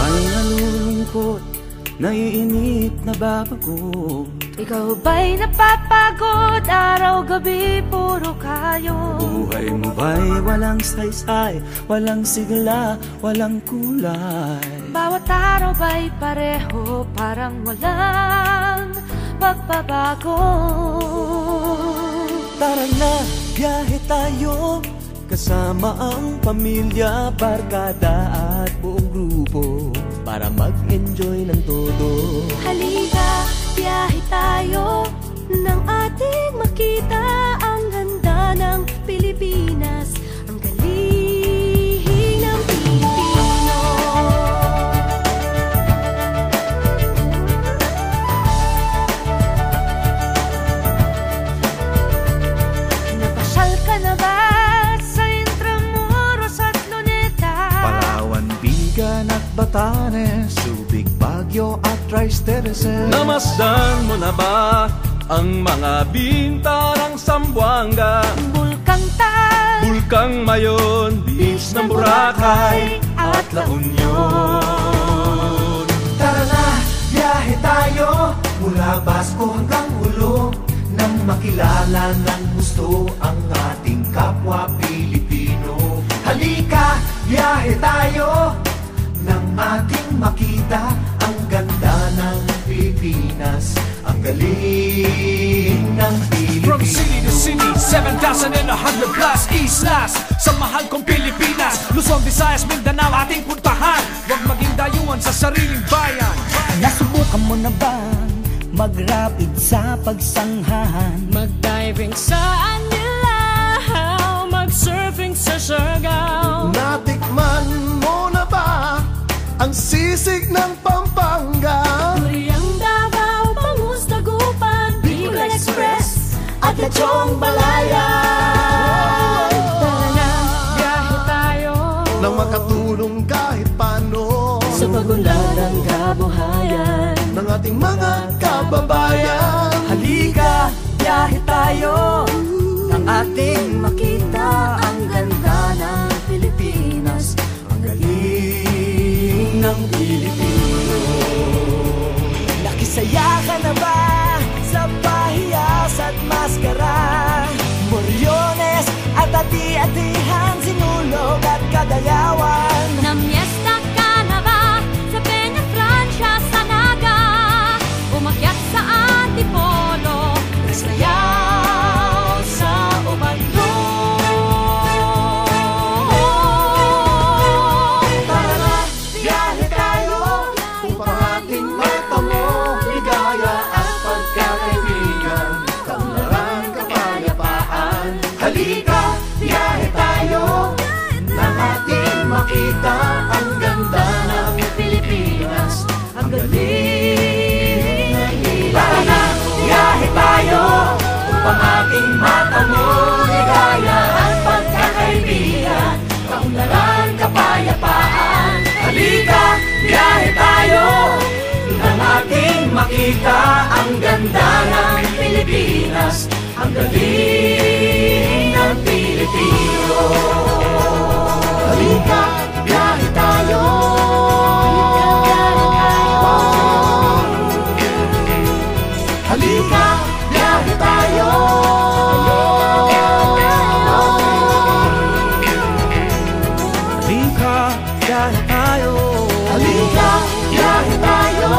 May nalulungkot, naiinip, nababago. Ikaw ba'y napapagod? Araw-gabi, puro kayo. Buhay mo ba'y walang saysay, walang sigla, walang kulay? Bawat araw ba'y pareho, parang walang pagbabago? Tara na, biyahe tayo, kasama ang pamilya, barkada at buong grupo, para mag-enjoy ng todo. Halika, biyahe tayo, nang ating makita ang ganda ng Pilipinas, ang galing ng Pilipino. Napasyal ka na ba sa Intramuros at Luneta? Palawan, Bigan at Batanes, Subic, Baguio at Rice Terraces. Namasdan mo na ba ang mga binta ng Zamboanga, Bulkang Tal, Bulkang Mayon, Beach ng Boracay at La Union? Tara na, biyahe tayo, mula Basco hanggang Ulo, nang makilala ng gusto ang ating kapwa Pilipino. Halika, biyahe tayo, nang ating makita ang ganda ng Pilipinas, ang galing ng Pilipino. From city to city, 7,100 plus islas, sa mahal kong Pilipinas, Luzon, Visayas, Mindanao ating puntahan. Huwag maging dayuhan sa sariling bayan. Nasubukan mo na bang mag-rapid sa pagsanghahan? mag-diving sa Anilaw, mag-surfing sa Siargao. Natikman mo na ba ang sisig ng Pampanga? Duriang Davao, Bangus, Dagupan, Bicol Express at Lechong Balaya. Tara na, biyahe tayo, Nang makatulong kahit paano sa pagunlad ng kabuhayan ng ating mga kababayan. Halika, biyahe tayo, nang ating makita ang ganda ng Pilipinas, ang galing ng Pilipino. Nakisaya ka na ba sa pahiyas at maskara? Moriones at ati-atihan, Sinulog at Kadayawan. Namiesta ka na ba sa Peña Francia, sa Naga? Umakyat sa Antipolo, sayaw sa Ubaldon. Tara na, biyahe tayo, upang ating matamo ligaya at pagkakaibigan, kaunlaran, kapayapaan. Halika, biyahe tayo, nang ating makita ang ganda ng Pilipinas, ang galing ng Pilipino. Tara na, biyahe tayo, upang ating matamo ligaya at pagkakaibigan, kaunlaran, kapayapaan. Halika, biyahe tayo, nang ating makita ang ganda ng Pilipinas, ang galing ng Pilipino. Halika, biyahe tayo. Halika, biyahe tayo. Halika, biyahe tayo. Halika, biyahe tayo.